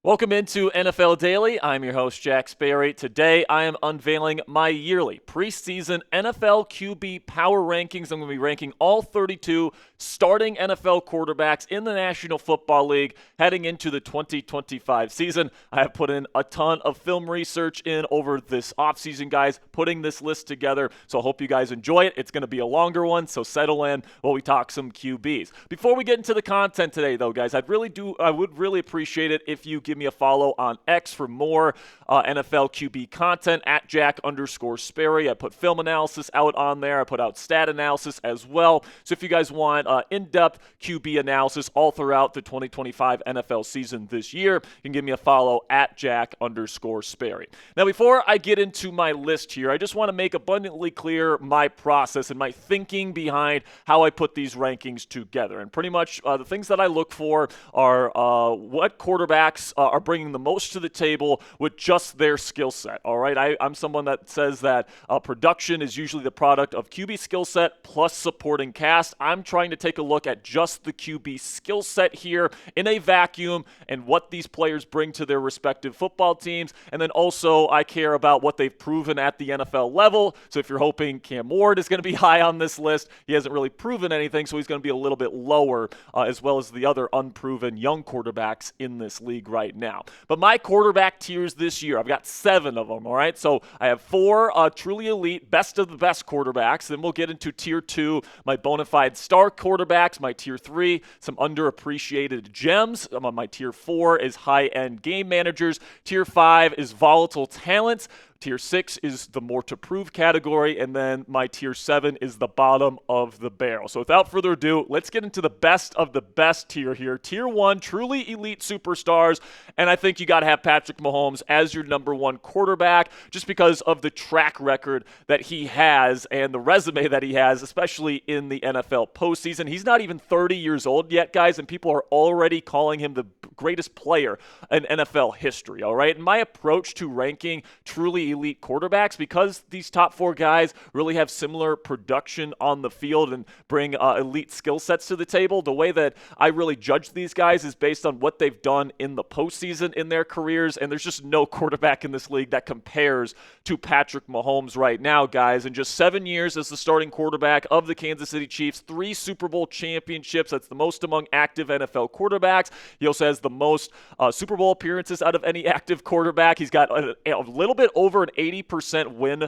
Welcome into NFL Daily. I'm your host, Jack Sperry. Today, I am unveiling my yearly preseason NFL QB power rankings. I'm going to be ranking all 32 starting NFL quarterbacks in the National Football League heading into the 2025 season. I have put in a ton of film research in over this offseason, guys, putting this list together. So I hope you guys enjoy it. It's going to be a longer one, so settle in while we talk some QBs. Before we get into the content today, though, guys, I would really appreciate it if you give me a follow on X for more NFL QB content at Jack_Sperry. I put film analysis out on there. I put out stat analysis as well. So if you guys want in-depth QB analysis all throughout the 2025 NFL season this year, you can give me a follow at Jack_Sperry. Now, before I get into my list here, I just want to make abundantly clear my process and my thinking behind how I put these rankings together. And pretty much the things that I look for are what quarterbacks are bringing the most to the table with just their skill set. All right, I'm someone that says that production is usually the product of QB skill set plus supporting cast. I'm trying to take a look at just the QB skill set here in a vacuum and what these players bring to their respective football teams. And then also I care about what they've proven at the NFL level. So if you're hoping Cam Ward is going to be high on this list, he hasn't really proven anything, so he's going to be a little bit lower, as well as the other unproven young quarterbacks in this league right now. But my quarterback tiers this year, I've got 7 of them, all right? So I have 4 truly elite, best of the best quarterbacks. Then we'll get into tier 2, my bona fide star quarterbacks. My tier 3, some underappreciated gems. My tier 4 is high-end game managers. Tier 5 is volatile talents. Tier 6 is the more to prove category, and then my tier 7 is the bottom of the barrel. So without further ado, let's get into the best of the best tier here. Tier 1, truly elite superstars, and I think you got to have Patrick Mahomes as your number 1 quarterback just because of the track record that he has and the resume that he has, especially in the NFL postseason. He's not even 30 years old yet, guys, and people are already calling him the greatest player in NFL history, all right? And my approach to ranking truly elite quarterbacks, because these top 4 guys really have similar production on the field and bring elite skill sets to the table, the way that I really judge these guys is based on what they've done in the postseason in their careers, and there's just no quarterback in this league that compares to Patrick Mahomes right now, guys. In just 7 years as the starting quarterback of the Kansas City Chiefs, 3 Super Bowl championships. That's the most among active NFL quarterbacks. He also has the most Super Bowl appearances out of any active quarterback. He's got a little bit over an 80% win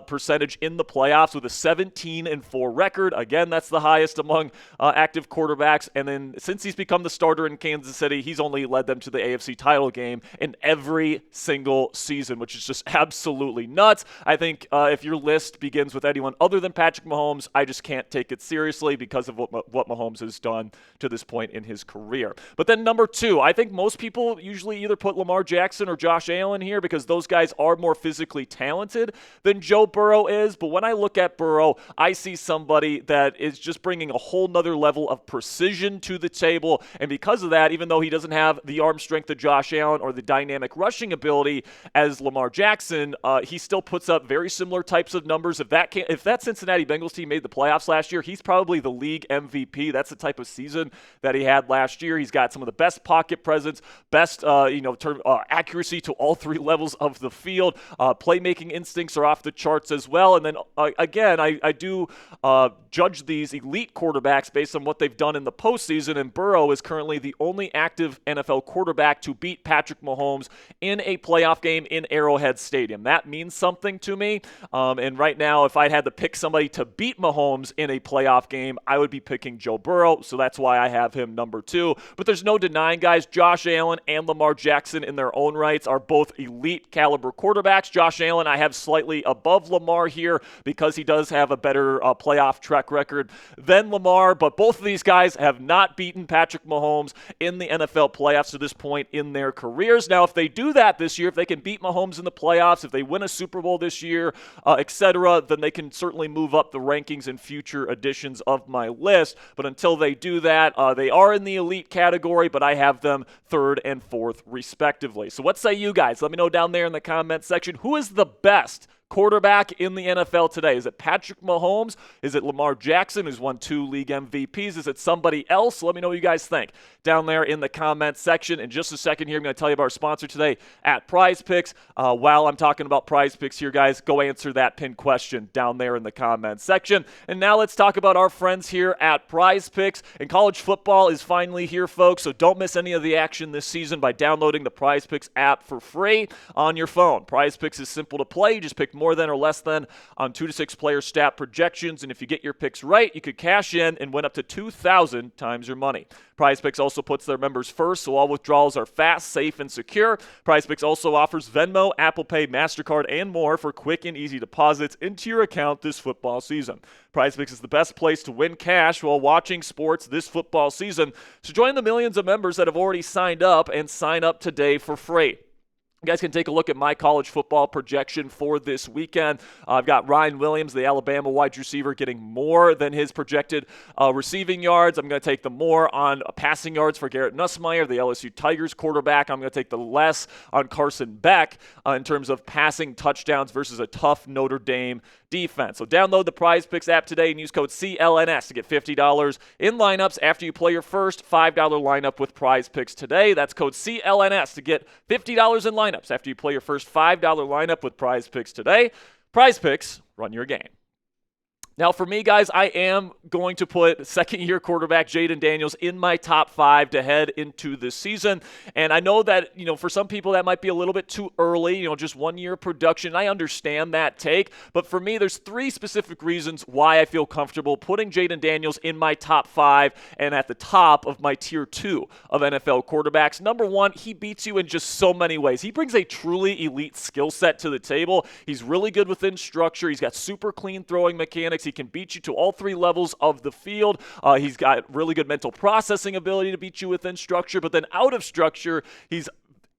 percentage in the playoffs with a 17-4 record. Again, that's the highest among active quarterbacks. And then since he's become the starter in Kansas City, he's only led them to the AFC title game in every single season, which is just absolutely nuts. I think if your list begins with anyone other than Patrick Mahomes, I just can't take it seriously because of what Mahomes has done to this point in his career. But then number 2, I think most people usually either put Lamar Jackson or Josh Allen here because those guys are more physically talented than Joe Burrow is. But when I look at Burrow, I see somebody that is just bringing a whole nother level of precision to the table. And because of that, even though he doesn't have the arm strength of Josh Allen or the dynamic rushing ability as Lamar Jackson, he still puts up very similar types of numbers. If that Cincinnati Bengals team made the playoffs last year, he's probably the league MVP. That's the type of season that he had last year. He's got some of the best pocket presence, best accuracy to all 3 levels of the field. Playmaking instincts are off the charts as well. And then, again, I do judge these elite quarterbacks based on what they've done in the postseason, and Burrow is currently the only active NFL quarterback to beat Patrick Mahomes in a playoff game in Arrowhead Stadium. That means something to me. And right now, if I had to pick somebody to beat Mahomes in a playoff game, I would be picking Joe Burrow, so that's why I have him number 2. But there's no denying, guys, Josh Allen and Lamar Jackson in their own rights are both elite caliber quarterbacks. Josh Allen I have slightly above Lamar here because he does have a better playoff track record than Lamar, but both of these guys have not beaten Patrick Mahomes in the NFL playoffs to this point in their careers. Now, if they do that this year, if they can beat Mahomes in the playoffs, if they win a Super Bowl this year, etc., then they can certainly move up the rankings in future editions of my list. But until they do that, they are in the elite category, but I have them 3rd and 4th respectively. So what say you guys? Let me know down there in the comment section. Who is the best quarterback in the NFL today? Is it Patrick Mahomes? Is it Lamar Jackson, who's won 2 league MVPs? Is it somebody else? Let me know what you guys think down there in the comments section. In just a second here, I'm going to tell you about our sponsor today at Prize Picks. While I'm talking about Prize Picks here, guys, go answer that pinned question down there in the comments section. And now let's talk about our friends here at Prize Picks. And college football is finally here, folks, so don't miss any of the action this season by downloading the Prize Picks app for free on your phone. Prize Picks is simple to play. You just pick more than or less than on 2 to 6 player stat projections, and if you get your picks right, you could cash in and win up to 2,000 times your money. Prize Picks also puts their members first, so all withdrawals are fast, safe, and secure. Prize Picks also offers Venmo, Apple Pay, MasterCard, and more for quick and easy deposits into your account this football season. Prize Picks is the best place to win cash while watching sports this football season. So join the millions of members that have already signed up and sign up today for free. You guys can take a look at my college football projection for this weekend. I've got Ryan Williams, the Alabama wide receiver, getting more than his projected receiving yards. I'm going to take the more on passing yards for Garrett Nussmeier, the LSU Tigers quarterback. I'm going to take the less on Carson Beck in terms of passing touchdowns versus a tough Notre Dame defense. So download the Prize Picks app today and use code CLNS to get $50 in lineups after you play your first $5 lineup with Prize Picks today. That's code CLNS to get $50 in lineups after you play your first $5 lineup with Prize Picks today. Prize Picks, run your game. Now, for me, guys, I am going to put second-year quarterback Jayden Daniels in my top 5 to head into this season. And I know that, for some people that might be a little bit too early, just 1 year production. I understand that take. But for me, there's 3 specific reasons why I feel comfortable putting Jayden Daniels in my top 5 and at the top of my tier 2 of NFL quarterbacks. Number 1, he beats you in just so many ways. He brings a truly elite skill set to the table. He's really good within structure. He's got super clean throwing mechanics. He can beat you to all 3 levels of the field. He's got really good mental processing ability to beat you within structure, but then out of structure, he's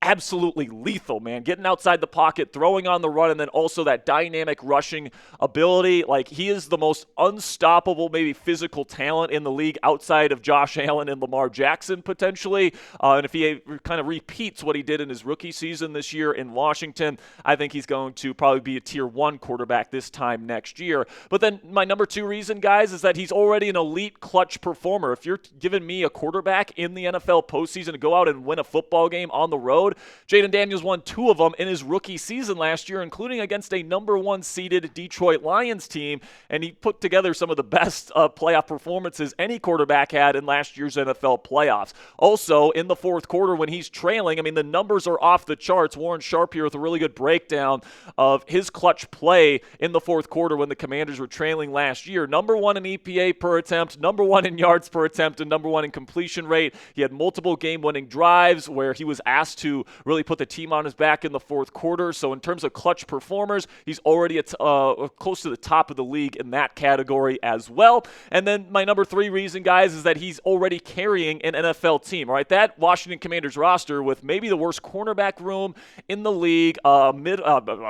absolutely lethal, man. Getting outside the pocket, throwing on the run, and then also that dynamic rushing ability. Like, he is the most unstoppable, maybe physical talent in the league outside of Josh Allen and Lamar Jackson, potentially. And if he kind of repeats what he did in his rookie season this year in Washington, I think he's going to probably be a tier 1 quarterback this time next year. But then my number 2 reason, guys, is that he's already an elite clutch performer. If you're giving me a quarterback in the NFL postseason to go out and win a football game on the road, Jayden Daniels won 2 of them in his rookie season last year, including against a number 1 seeded Detroit Lions team, and he put together some of the best playoff performances any quarterback had in last year's NFL playoffs. Also, in the fourth quarter when he's trailing, the numbers are off the charts. Warren Sharp here with a really good breakdown of his clutch play in the fourth quarter when the Commanders were trailing last year. Number 1 in EPA per attempt, number 1 in yards per attempt, and number 1 in completion rate. He had multiple game-winning drives where he was asked to really put the team on his back in the fourth quarter. So in terms of clutch performers, he's already close to the top of the league in that category as well. And then my number 3 reason, guys, is that he's already carrying an NFL team, all right? That Washington Commanders roster with maybe the worst cornerback room in the league, a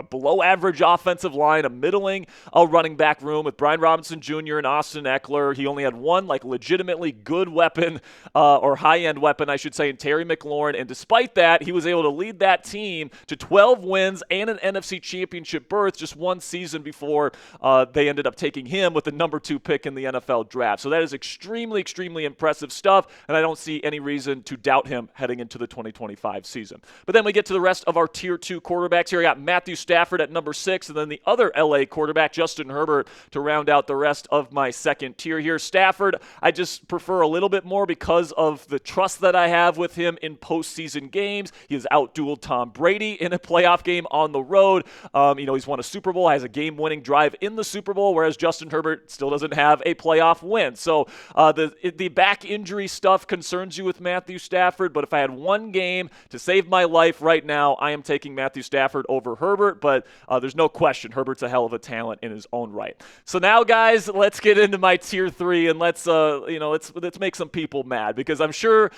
below-average offensive line, a middling running back room with Brian Robinson Jr. and Austin Eckler. He only had one legitimately good weapon or high-end weapon, I should say, in Terry McLaurin. And despite that, he was able to lead that team to 12 wins and an NFC Championship berth just 1 season before they ended up taking him with the number 2 pick in the NFL draft. So that is extremely, extremely impressive stuff, and I don't see any reason to doubt him heading into the 2025 season. But then we get to the rest of our Tier 2 quarterbacks here. I got Matthew Stafford at number 6, and then the other LA quarterback, Justin Herbert, to round out the rest of my second tier here. Stafford, I just prefer a little bit more because of the trust that I have with him in postseason games. He has outdueled Tom Brady in a playoff game on the road. He's won a Super Bowl, has a game-winning drive in the Super Bowl, whereas Justin Herbert still doesn't have a playoff win. So the back injury stuff concerns you with Matthew Stafford, but if I had one game to save my life right now, I am taking Matthew Stafford over Herbert, but there's no question Herbert's a hell of a talent in his own right. So now, guys, let's get into my tier 3, and let's make some people mad, because I'm sure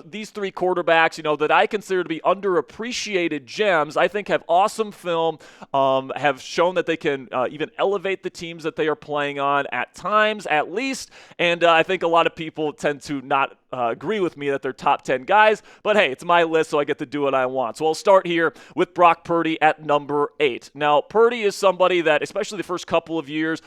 these 3 quarterbacks that I consider to be underappreciated gems, I think have awesome film, have shown that they can even elevate the teams that they are playing on at times, at least, and I think a lot of people tend to not agree with me that they're top 10 guys, but hey, it's my list, so I get to do what I want. So I'll start here with Brock Purdy at number 8. Now, Purdy is somebody that, especially the first couple of years,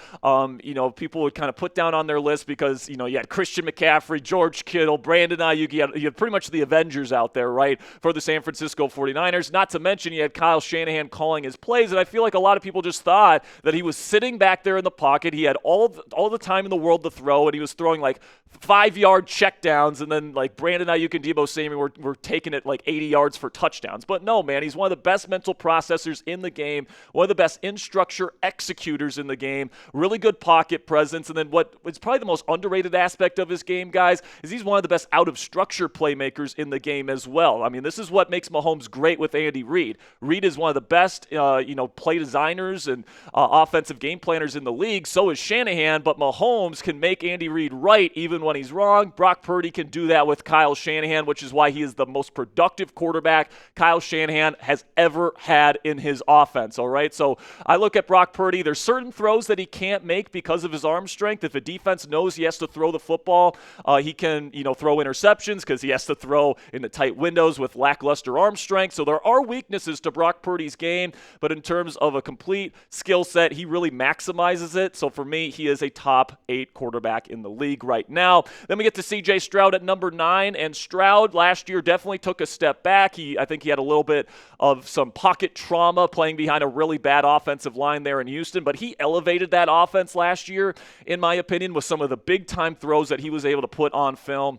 people would kind of put down on their list because, you had Christian McCaffrey, George Kittle, Brandon Ayuk. You had pretty much the Avengers out there, right, for the San Francisco 49ers. Not to mention you had Kyle Shanahan calling his plays, and I feel like a lot of people just thought that he was sitting back there in the pocket. He had all the time in the world to throw, and he was throwing like 5-yard checkdowns, and then like Brandon Ayuk and Deebo Samuel were taking it like 80 yards for touchdowns. But no, man, he's one of the best mental processors in the game, one of the best in-structure executors in the game, really good pocket presence, and then what is probably the most underrated aspect of his game, guys, is he's one of the best out-of-structure playmakers in the game as well. I mean, this is what makes Mahomes great with Andy Reid. Reid is one of the best, play designers and offensive game planners in the league. So is Shanahan, but Mahomes can make Andy Reid right even when he's wrong. Brock Purdy can do that with Kyle Shanahan, which is why he is the most productive quarterback Kyle Shanahan has ever had in his offense, all right? So I look at Brock Purdy. There's certain throws that he can't make because of his arm strength. If a defense knows he has to throw the football, he can, throw interceptions because he has to throw in the tight windows with lackluster arm strength. So there are weaknesses to Brock Purdy's game, but in terms of a complete skill set, he really maximizes it. So for me, he is a top 8 quarterback in the league right now. Then we get to C.J. Stroud at number 9, and Stroud last year definitely took a step back. I think he had a little bit of some pocket trauma playing behind a really bad offensive line there in Houston, but he elevated that offense last year, in my opinion, with some of the big-time throws that he was able to put on film.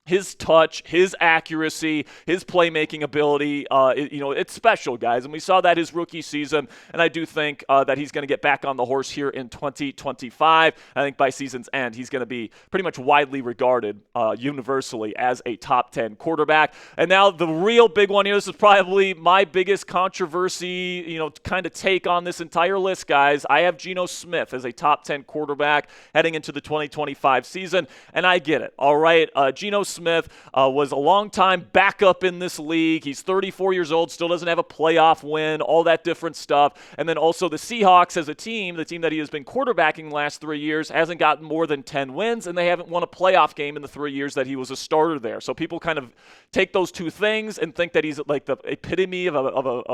His touch, his accuracy, his playmaking ability, it's special, guys. And we saw that his rookie season, and I do think that he's going to get back on the horse here in 2025. I think by season's end, he's going to be pretty much widely regarded universally as a top 10 quarterback. And now the real big one here, this is probably my biggest controversy, kind of take on this entire list, guys. I have Geno Smith as a top 10 quarterback heading into the 2025 season, and I get it, all right? Geno Smith was a long-time backup in this league. He's 34 years old, still doesn't have a playoff win, all that different stuff. And then also the Seahawks as a team, the team that he has been quarterbacking the last 3 years, hasn't gotten more than 10 wins, and they haven't won a playoff game in the 3 years that he was a starter there. So people kind of take those two things and think that he's like the epitome of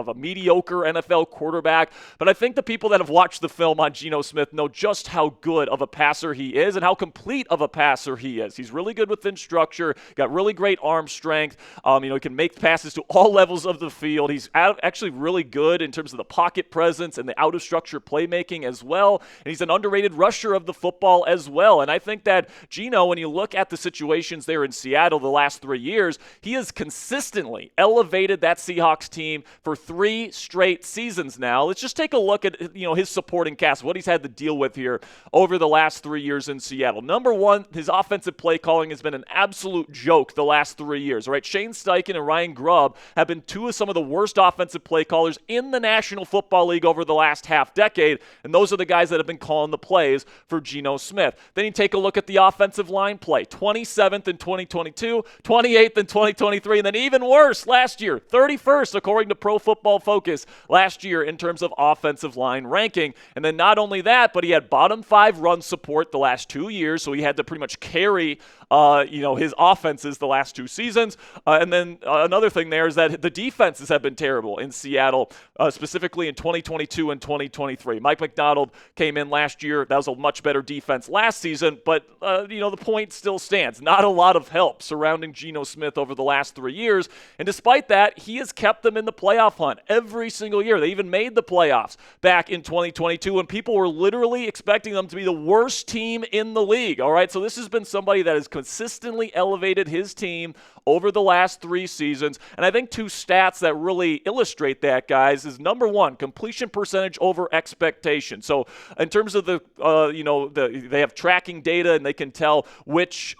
a mediocre NFL quarterback. But I think the people that have watched the film on Geno Smith know just how good of a passer he is and how complete of a passer he is. He's really good within structure. Got really great arm strength. He can make passes to all levels of the field. He's actually really good in terms of the pocket presence and the out-of-structure playmaking as well. And he's an underrated rusher of the football as well. And I think that Geno, when you look at the situations there in Seattle the last 3 years, he has consistently elevated that Seahawks team for 3 straight seasons now. Let's just take a look at his supporting cast, what he's had to deal with here over the last 3 years in Seattle. Number one, his offensive play calling has been an absolute joke the last 3 years, right? Shane Steichen and Ryan Grubb have been 2 of some of the worst offensive play callers in the National Football League over the last half decade, and those are the guys that have been calling the plays for Geno Smith. Then you take a look at the offensive line play, 27th in 2022, 28th in 2023, and then even worse last year, 31st according to Pro Football Focus last year in terms of offensive line ranking. And then not only that, but he had bottom 5 run support the last 2 years, so he had to pretty much carry his offenses the last 2 seasons. And then another thing there is that the defenses have been terrible in Seattle, specifically in 2022 and 2023. Mike McDonald came in last year. That was a much better defense last season, but, the point still stands. Not a lot of help surrounding Geno Smith over the last 3 years. And despite that, he has kept them in the playoff hunt every single year. They even made the playoffs back in 2022 when people were literally expecting them to be the worst team in the league. All right, so this has been somebody that has consistently elevated his team over the last 3 seasons. And I think 2 stats that really illustrate that, guys, is number one, completion percentage over expectation. So in terms of they have tracking data and they can tell which,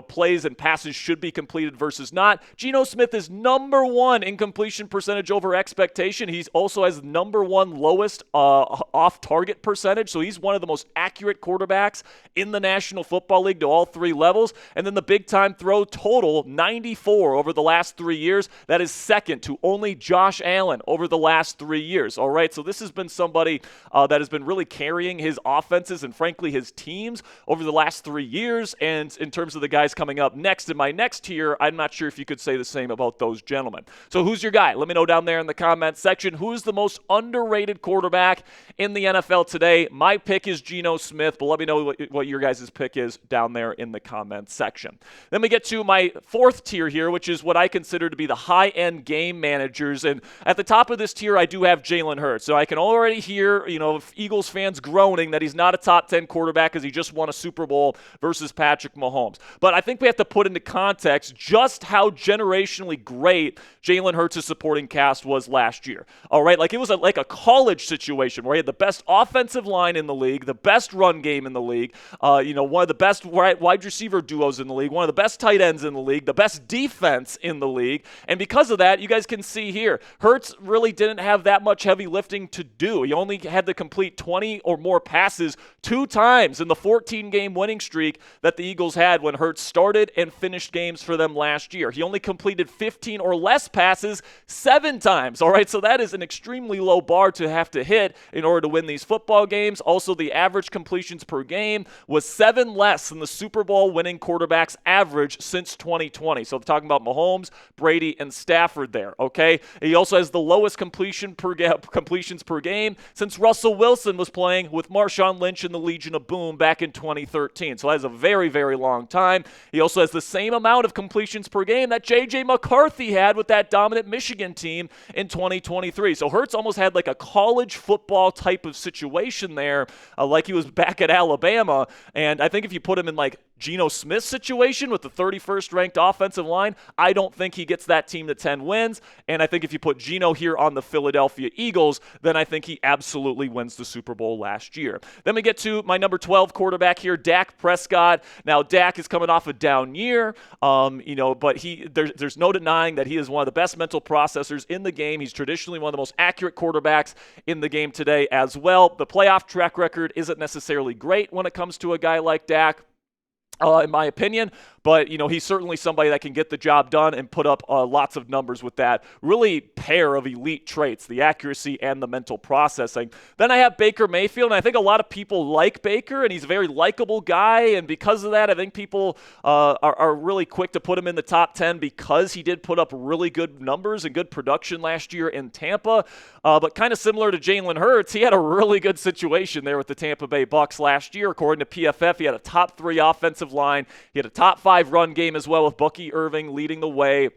plays and passes should be completed versus not. Geno Smith is number 1 in completion percentage over expectation. He also has number 1 lowest off-target percentage. So he's one of the most accurate quarterbacks in the National Football League to all 3 levels. And then the big-time time throw total, 94 over the last 3 years. That is second to only Josh Allen over the last 3 years. All right, so this has been somebody that has been really carrying his offenses and, frankly, his teams over the last 3 years. And in terms of the guys coming up next in my next tier, I'm not sure if you could say the same about those gentlemen. So who's your guy? Let me know down there in the comments section. Who's the most underrated quarterback in the NFL today? My pick is Geno Smith, but let me know what your guys' pick is down there in the comments section. Then we get to my fourth tier here, which is what I consider to be the high-end game managers. And at the top of this tier, I do have Jalen Hurts. So I can already hear, Eagles fans groaning that he's not a top 10 quarterback because he just won a Super Bowl versus Patrick Mahomes. But I think we have to put into context just how generationally great Jalen Hurts' supporting cast was last year. All right, like it was like a college situation where he had the best offensive line in the league, the best run game in the league, one of the best wide receiver duos in the league, one of the best tight ends in the league, the best defense in the league. And because of that, you guys can see here, Hurts really didn't have that much heavy lifting to do. He only had to complete 20 or more passes 2 times in the 14-game winning streak that the Eagles had when Hurts started and finished games for them last year. He only completed 15 or less passes 7 times. All right, so that is an extremely low bar to have to hit in order to win these football games. Also, the average completions per game was 7 less than the Super Bowl winning quarterback's average since 2020. So I'm talking about Mahomes, Brady, and Stafford there, okay? He also has the lowest completions per game since Russell Wilson was playing with Marshawn Lynch in the Legion of Boom back in 2013. So that's a very, very long time. He also has the same amount of completions per game that J.J. McCarthy had with that dominant Michigan team in 2023. So Hurts almost had like a college football type of situation there, like he was back at Alabama. And I think if you put him in like Geno Smith's situation with the 31st ranked offensive line, I don't think he gets that team to 10 wins. And I think if you put Geno here on the Philadelphia Eagles, then I think he absolutely wins the Super Bowl last year. Then we get to my number 12 quarterback here, Dak Prescott. Now, Dak is coming off a down year, but there's no denying that he is one of the best mental processors in the game. He's traditionally one of the most accurate quarterbacks in the game today as well. The playoff track record isn't necessarily great when it comes to a guy like Dak, in my opinion, but he's certainly somebody that can get the job done and put up lots of numbers with that really pair of elite traits, the accuracy and the mental processing. Then I have Baker Mayfield, and I think a lot of people like Baker, and he's a very likable guy, and because of that, I think people are really quick to put him in the top 10 because he did put up really good numbers and good production last year in Tampa. But kind of similar to Jalen Hurts, he had a really good situation there with the Tampa Bay Bucs last year. According to PFF, he had a top 3 offensive line. He had a top 5 run game as well with Bucky Irving leading the way.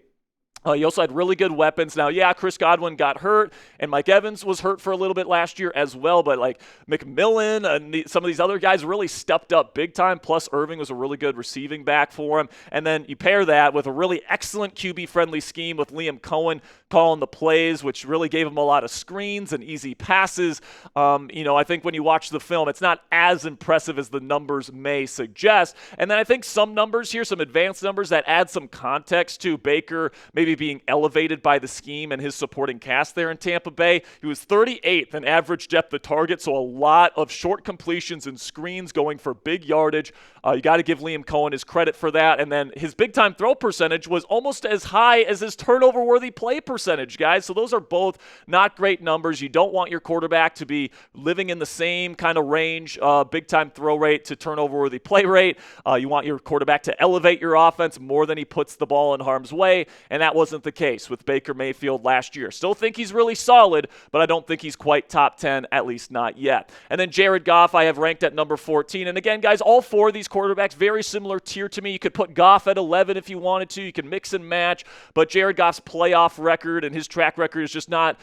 He also had really good weapons. Now, yeah, Chris Godwin got hurt, and Mike Evans was hurt for a little bit last year as well, but like McMillan and some of these other guys really stepped up big time, plus Irving was a really good receiving back for him. And then you pair that with a really excellent QB-friendly scheme with Liam Cohen calling the plays, which really gave him a lot of screens and easy passes. I think when you watch the film, it's not as impressive as the numbers may suggest. And then I think some numbers here, some advanced numbers that add some context to Baker maybe being elevated by the scheme and his supporting cast there in Tampa Bay. He was 38th in average depth of target, so a lot of short completions and screens going for big yardage. You got to give Liam Cohen his credit for that. And then his big-time throw percentage was almost as high as his turnover-worthy play percentage, guys. So those are both not great numbers. You don't want your quarterback to be living in the same kind of range, big-time throw rate to turnover-worthy play rate. You want your quarterback to elevate your offense more than he puts the ball in harm's way, and that wasn't the case with Baker Mayfield last year. Still think he's really solid, but I don't think he's quite top 10, at least not yet. And then Jared Goff I have ranked at number 14. And again, guys, all 4 of these quarterbacks, very similar tier to me. You could put Goff at 11 if you wanted to. You can mix and match, but Jared Goff's playoff record and his track record is just not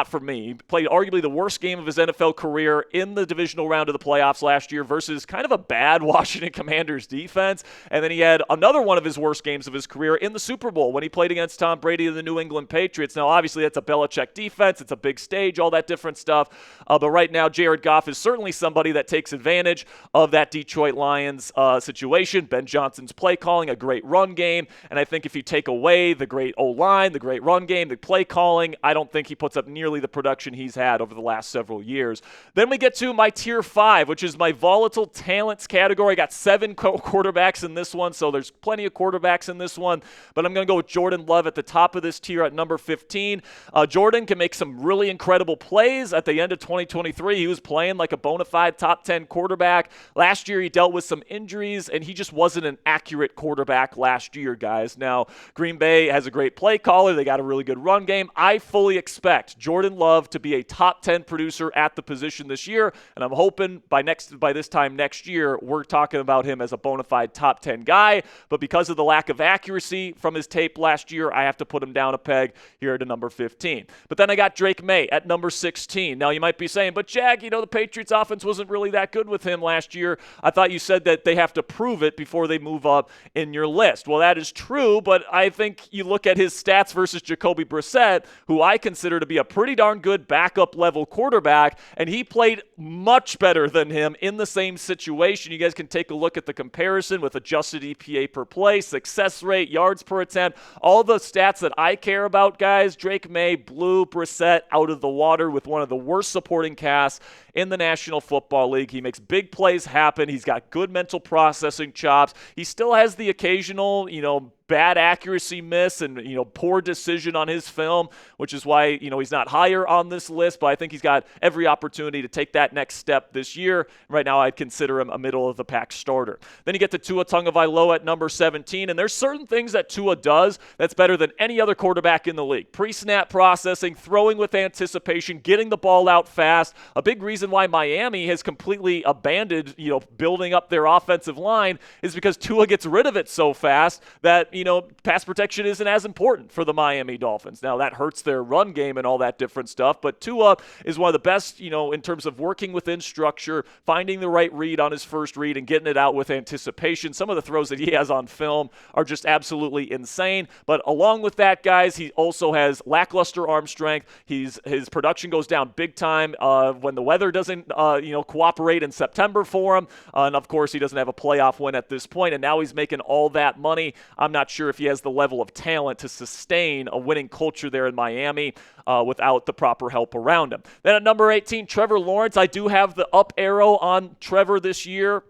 for me. He played arguably the worst game of his NFL career in the divisional round of the playoffs last year versus kind of a bad Washington Commanders defense. And then he had another one of his worst games of his career in the Super Bowl when when he played against Tom Brady and the New England Patriots. Now, obviously, that's a Belichick defense. It's a big stage, all that different stuff. But right now, Jared Goff is certainly somebody that takes advantage of that Detroit Lions situation. Ben Johnson's play calling, a great run game. And I think if you take away the great O-line, the great run game, the play calling, I don't think he puts up nearly the production he's had over the last several years. Then we get to my tier 5, which is my volatile talents category. I got 7 quarterbacks in this one, so there's plenty of quarterbacks in this one. But I'm going to go with Jordan Love at the top of this tier at number 15. Jordan can make some really incredible plays. At the end of 2023, he was playing like a bona fide top 10 quarterback. Last year, he dealt with some injuries, and he just wasn't an accurate quarterback last year, guys. Now, Green Bay has a great play caller. They got a really good run game. I fully expect Jordan Love to be a top 10 producer at the position this year, and I'm hoping by this time next year, we're talking about him as a bona fide top 10 guy. But because of the lack of accuracy from his tape last year, I have to put him down a peg here to number 15. But then I got Drake Maye at number 16. Now, you might be saying, but Jack, the Patriots offense wasn't really that good with him last year. I thought you said that they have to prove it before they move up in your list. Well, that is true, but I think you look at his stats versus Jacoby Brissett, who I consider to be a pretty darn good backup level quarterback, and he played much better than him in the same situation. You guys can take a look at the comparison with adjusted EPA per play, success rate, yards per attempt, all the stats that I care about, guys. Drake Maye blew Brissett out of the water with one of the worst supporting casts in the National Football League. He makes big plays happen. He's got good mental processing chops. He still has the occasional, bad accuracy miss and, poor decision on his film, which is why, he's not higher on this list, but I think he's got every opportunity to take that next step this year. Right now, I'd consider him a middle-of-the-pack starter. Then you get to Tua Tagovailoa at number 17, and there's certain things that Tua does that's better than any other quarterback in the league. Pre-snap processing, throwing with anticipation, getting the ball out fast. A big reason why Miami has completely abandoned, building up their offensive line is because Tua gets rid of it so fast that, pass protection isn't as important for the Miami Dolphins. Now, that hurts their run game and all that different stuff, but Tua is one of the best, in terms of working within structure, finding the right read on his first read and getting it out with anticipation. Some of the throws that he has on film are just absolutely insane, but along with that, guys, he also has lackluster arm strength. His production goes down big time when the weather doesn't, cooperate in September for him, and of course, he doesn't have a playoff win at this point, and now he's making all that money. I'm not sure if he has the level of talent to sustain a winning culture there in Miami without the proper help around him. Then at number 18, Trevor Lawrence. I do have the up arrow on Trevor this year.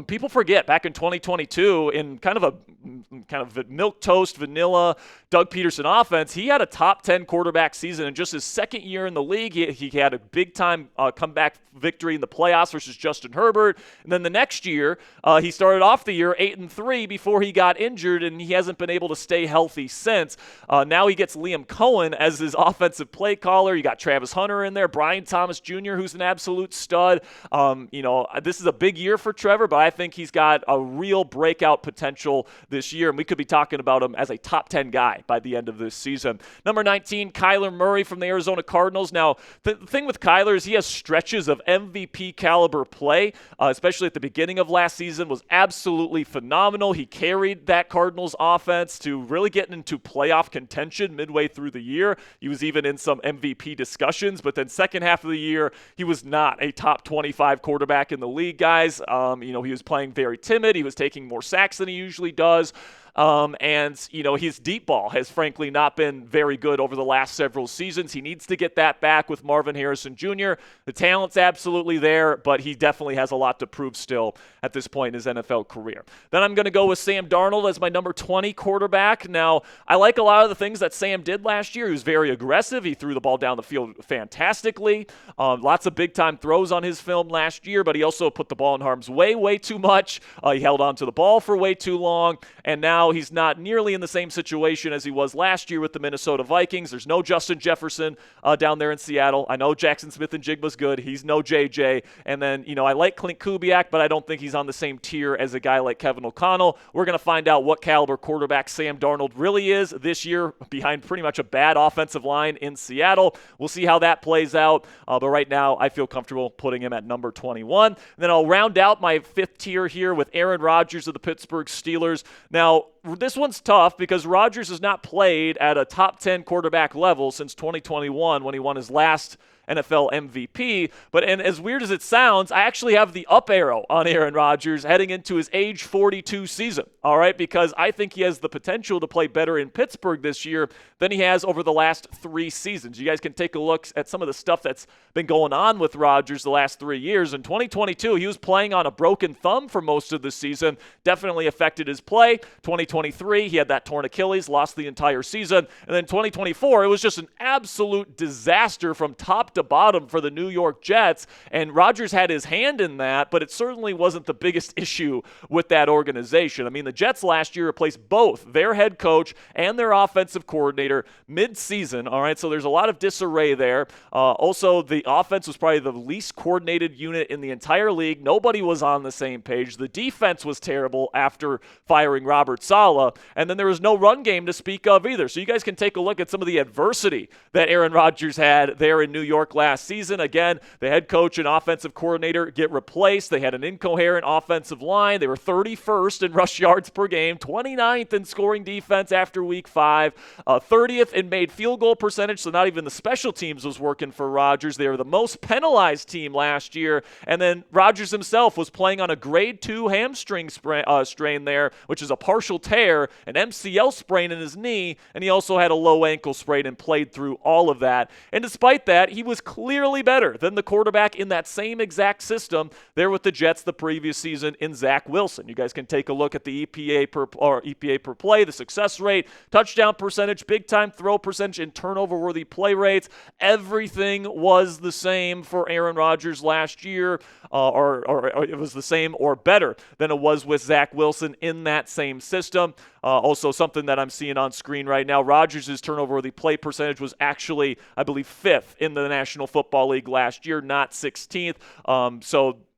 People forget back in 2022 in kind of milquetoast vanilla Doug Peterson offense, he had a top 10 quarterback season in just his second year in the league. He had a big time comeback victory in the playoffs versus Justin Herbert. And then the next year, he started off the year 8-3 before he got injured, and he hasn't been able to stay healthy since. Now he gets Liam Cohen as his offensive play caller. You got Travis Hunter in there, Brian Thomas Jr., who's an absolute stud. This is a big year for Trevor, but I think he's got a real breakout potential this year, and we could be talking about him as a top 10 guy by the end of this season. Number 19, Kyler Murray from the Arizona Cardinals. Now, the thing with Kyler is he has stretches of MVP caliber play, especially at the beginning of last season, was absolutely phenomenal. He carried that Cardinals offense to really getting into playoff contention midway through the year. He was even in some MVP discussions, but then second half of the year, he was not a top 25 quarterback in the league, guys. He was playing very timid. He was taking more sacks than he usually does. His deep ball has frankly not been very good over the last several seasons. He needs to get that back with Marvin Harrison Jr. The talent's absolutely there, but he definitely has a lot to prove still at this point in his NFL career. Then I'm going to go with Sam Darnold as my number 20 quarterback. Now, I like a lot of the things that Sam did last year. He was very aggressive. He threw the ball down the field fantastically. Lots of big-time throws on his film last year, but he also put the ball in harm's way too much. He held on to the ball for way too long, and now he's not nearly in the same situation as he was last year with the Minnesota Vikings. There's no Justin Jefferson down there in Seattle. I know Jackson Smith and Jigba's good. He's no JJ. And then, I like Clint Kubiak, but I don't think he's on the same tier as a guy like Kevin O'Connell. We're going to find out what caliber quarterback Sam Darnold really is this year behind pretty much a bad offensive line in Seattle. We'll see how that plays out. But right now, I feel comfortable putting him at number 21. And then I'll round out my fifth tier here with Aaron Rodgers of the Pittsburgh Steelers. Now, this one's tough because Rodgers has not played at a top 10 quarterback level since 2021 when he won his last NFL MVP. And as weird as it sounds, I actually have the up arrow on Aaron Rodgers heading into his age 42 season, all right, because I think he has the potential to play better in Pittsburgh this year than he has over the last 3 seasons. You guys can take a look at some of the stuff that's been going on with Rodgers the last 3 years. In 2022, he was playing on a broken thumb for most of the season, definitely affected his play. 2023, he had that torn Achilles, lost the entire season. And then 2024, it was just an absolute disaster from top to bottom for the New York Jets, and Rodgers had his hand in that, but it certainly wasn't the biggest issue with that organization. I mean, the Jets last year replaced both their head coach and their offensive coordinator mid-season, all right, so there's a lot of disarray there. Also, the offense was probably the least coordinated unit in the entire league. Nobody was on the same page. The defense was terrible after firing Robert Saleh, and then there was no run game to speak of either. So you guys can take a look at some of the adversity that Aaron Rodgers had there in New York last season. Again, the head coach and offensive coordinator get replaced. They had an incoherent offensive line. They were 31st in rush yards per game, 29th in scoring defense after week 5, 30th in made field goal percentage, so not even the special teams was working for Rodgers. They were the most penalized team last year, and then Rodgers himself was playing on a grade 2 hamstring strain there, which is a partial tear, an MCL sprain in his knee, and he also had a low ankle sprain and played through all of that. And despite that, he was clearly better than the quarterback in that same exact system there with the Jets the previous season in Zach Wilson. You guys can take a look at the EPA per play, the success rate, touchdown percentage, big time throw percentage, and turnover-worthy play rates. Everything was the same for Aaron Rodgers last year, or it was the same or better than it was with Zach Wilson in that same system. Also, something that I'm seeing on screen right now, Rodgers' turnover-worthy play percentage was actually, I believe, 5th in the National Football League last year, not 16th.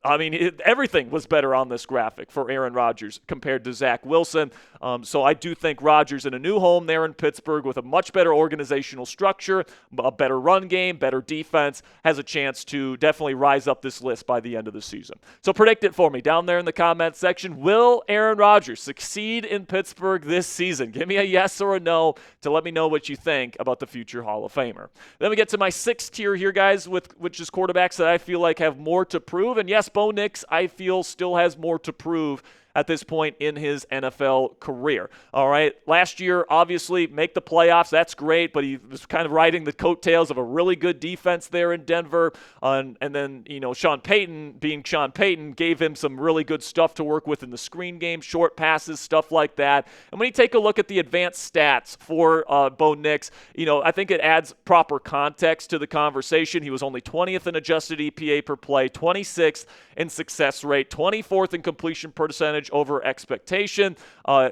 I mean, everything was better on this graphic for Aaron Rodgers compared to Zach Wilson. So I do think Rodgers in a new home there in Pittsburgh with a much better organizational structure, a better run game, better defense, has a chance to definitely rise up this list by the end of the season. So predict it for me down there in the comment section. Will Aaron Rodgers succeed in Pittsburgh this season? Give me a yes or a no to let me know what you think about the future Hall of Famer. Then we get to my 6th tier here, guys, which is quarterbacks that I feel like have more to prove. And yes, Bo Nix, I feel, still has more to prove at this point in his NFL career. All right, last year, obviously, make the playoffs. That's great, but he was kind of riding the coattails of a really good defense there in Denver. And then, Sean Payton, being Sean Payton, gave him some really good stuff to work with in the screen game, short passes, stuff like that. And when you take a look at the advanced stats for Bo Nix, I think it adds proper context to the conversation. He was only 20th in adjusted EPA per play, 26th in success rate, 24th in completion percentage over expectation.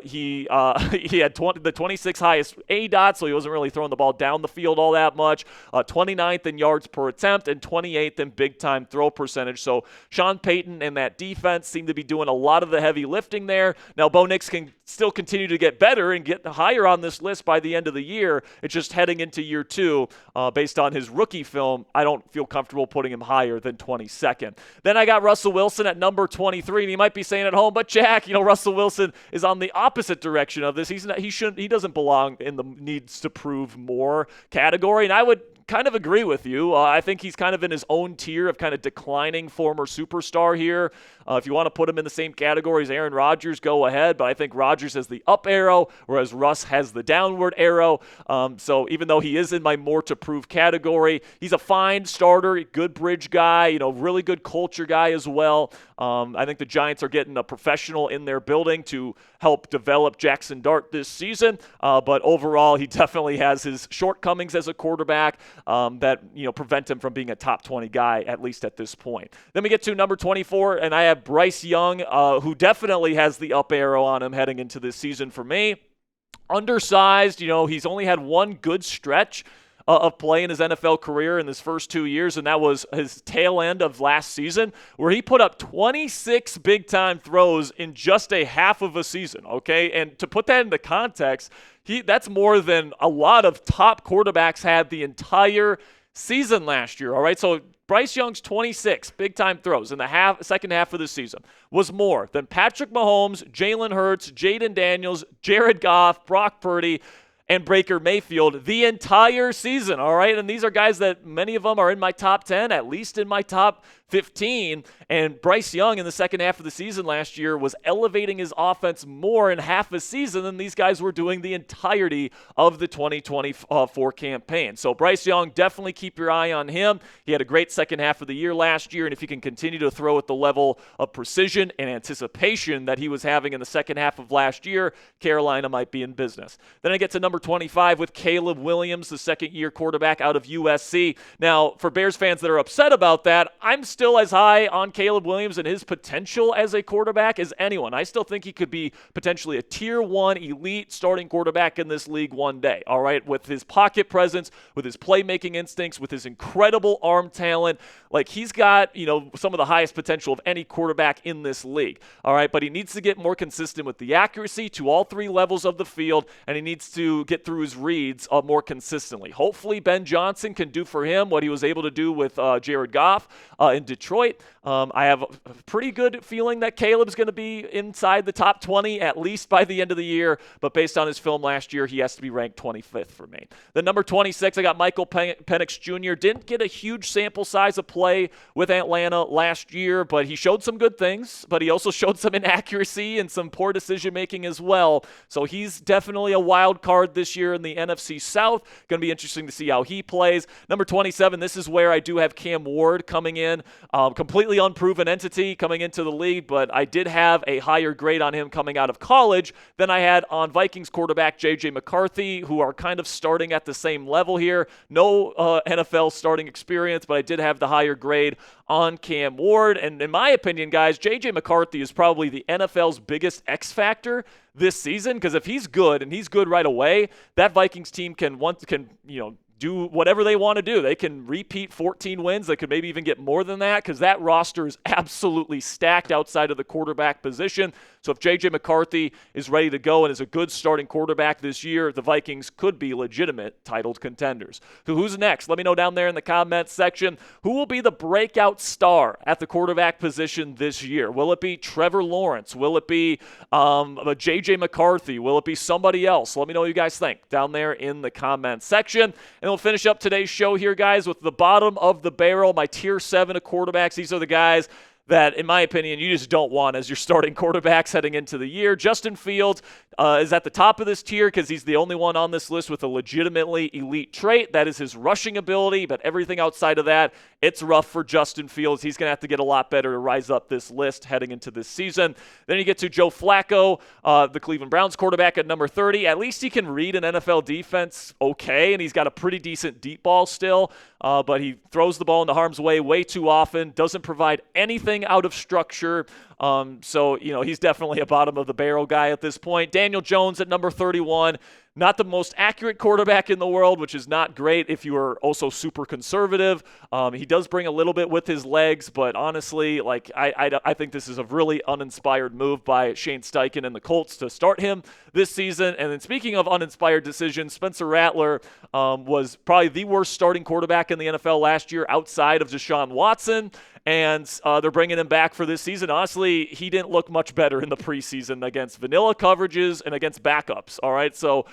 He had the 26th highest ADOT, so he wasn't really throwing the ball down the field all that much. 29th in yards per attempt and 28th in big-time throw percentage. So Sean Payton and that defense seem to be doing a lot of the heavy lifting there. Now, Bo Nix can still continue to get better and get higher on this list by the end of the year. It's just heading into year 2, based on his rookie film, I don't feel comfortable putting him higher than 22nd. Then I got Russell Wilson at number 23, and he might be saying at home, but Jack, Russell Wilson is on the opposite direction of this. He doesn't belong in the needs to prove more category, and I would kind of agree with you. I think he's kind of in his own tier of kind of declining former superstar here. If you want to put him in the same category as Aaron Rodgers, go ahead, but I think Rodgers has the up arrow, whereas Russ has the downward arrow. So even though he is in my more to prove category, he's a fine starter, good bridge guy, really good culture guy as well. I think the Giants are getting a professional in their building to help develop Jackson Dart this season, but overall he definitely has his shortcomings as a quarterback that prevent him from being a top 20 guy, at least at this point. Then we get to number 24, and I have Bryce Young, who definitely has the up arrow on him heading into this season for me. Undersized, he's only had one good stretch of play in his NFL career in his first 2 years, and that was his tail end of last season, where he put up 26 big-time throws in just a half of a season, okay? And to put that into context, that's more than a lot of top quarterbacks had the entire season last year, all right? So Bryce Young's 26 big-time throws in the second half of the season was more than Patrick Mahomes, Jalen Hurts, Jayden Daniels, Jared Goff, Brock Purdy, and Baker Mayfield the entire season, all right? And these are guys that many of them are in my top 10, at least in my top 15. And Bryce Young in the second half of the season last year was elevating his offense more in half a season than these guys were doing the entirety of the 2024 campaign. So Bryce Young, definitely keep your eye on him. He had a great second half of the year last year, and if he can continue to throw at the level of precision and anticipation that he was having in the second half of last year, Carolina might be in business. Then I get to number 25 with Caleb Williams, the second-year quarterback out of USC. Now, for Bears fans that are upset about that, I'm still as high on Caleb Williams and his potential as a quarterback as anyone. I still think he could be potentially a Tier 1 elite starting quarterback in this league one day, all right? With his pocket presence, with his playmaking instincts, with his incredible arm talent. Like, he's got, some of the highest potential of any quarterback in this league, all right? But he needs to get more consistent with the accuracy to all three levels of the field, and he needs to get through his reads more consistently. Hopefully, Ben Johnson can do for him what he was able to do with Jared Goff in Detroit. I have a pretty good feeling that Caleb's going to be inside the top 20 at least by the end of the year, but based on his film last year, he has to be ranked 25th for me. The number 26, I got Michael Penix Jr. Didn't get a huge sample size of play with Atlanta last year, but he showed some good things, but he also showed some inaccuracy and some poor decision-making as well. So he's definitely a wild card this year in the NFC South. Going to be interesting to see how he plays. Number 27, this is where I do have Cam Ward coming in. Completely unproven entity coming into the league, but I did have a higher grade on him coming out of college than I had on Vikings quarterback J.J. McCarthy, who are kind of starting at the same level here. No NFL starting experience, but I did have the higher grade on Cam Ward. And in my opinion, guys, J.J. McCarthy is probably the NFL's biggest X factor this season, because if he's good and he's good right away, that Vikings team can do whatever they want to do. They can repeat 14 wins. They could maybe even get more than that, because that roster is absolutely stacked outside of the quarterback position. So if J.J. McCarthy is ready to go and is a good starting quarterback this year, the Vikings could be legitimate titled contenders. So who's next? Let me know down there in the comments section. Who will be the breakout star at the quarterback position this year? Will it be Trevor Lawrence? Will it be J.J. McCarthy? Will it be somebody else? Let me know what you guys think down there in the comments section. And we'll finish up today's show here, guys, with the bottom of the barrel, my Tier 7 of quarterbacks. These are the guys that, in my opinion, you just don't want as your starting quarterbacks heading into the year. Justin Fields is at the top of this tier because he's the only one on this list with a legitimately elite trait. That is his rushing ability, but everything outside of that, it's rough for Justin Fields. He's going to have to get a lot better to rise up this list heading into this season. Then you get to Joe Flacco, the Cleveland Browns quarterback at number 30. At least he can read an NFL defense okay, and he's got a pretty decent deep ball still, but he throws the ball into harm's way too often, doesn't provide anything out of structure. So he's definitely a bottom of the barrel guy at this point. Daniel Jones at number 31. Not the most accurate quarterback in the world, which is not great if you are also super conservative. He does bring a little bit with his legs, but honestly, I think this is a really uninspired move by Shane Steichen and the Colts to start him this season. And then speaking of uninspired decisions, Spencer Rattler was probably the worst starting quarterback in the NFL last year outside of Deshaun Watson. And they're bringing him back for this season. Honestly, he didn't look much better in the preseason against vanilla coverages and against backups, all right? So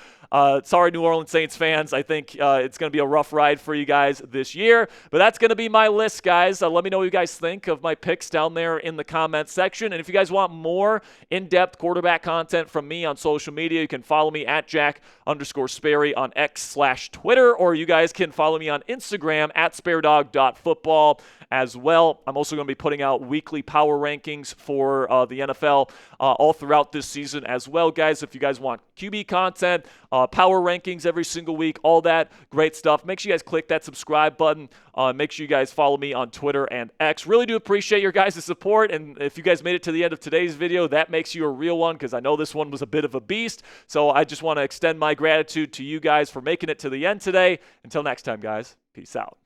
sorry, New Orleans Saints fans. I think it's going to be a rough ride for you guys this year. But that's going to be my list, guys. Let me know what you guys think of my picks down there in the comments section. And if you guys want more in-depth quarterback content from me on social media, you can follow me at Jack_Sperry on X/Twitter, or you guys can follow me on Instagram at sparedog.football as well. I'm also going to be putting out weekly power rankings for the NFL all throughout this season as well, guys. If you guys want QB content, power rankings every single week, all that great stuff, make sure you guys click that subscribe button. Make sure you guys follow me on Twitter and X. Really do appreciate your guys' support, and if you guys made it to the end of today's video, that makes you a real one, because I know this one was a bit of a beast. So I just want to extend my gratitude to you guys for making it to the end today. Until next time, guys, peace out.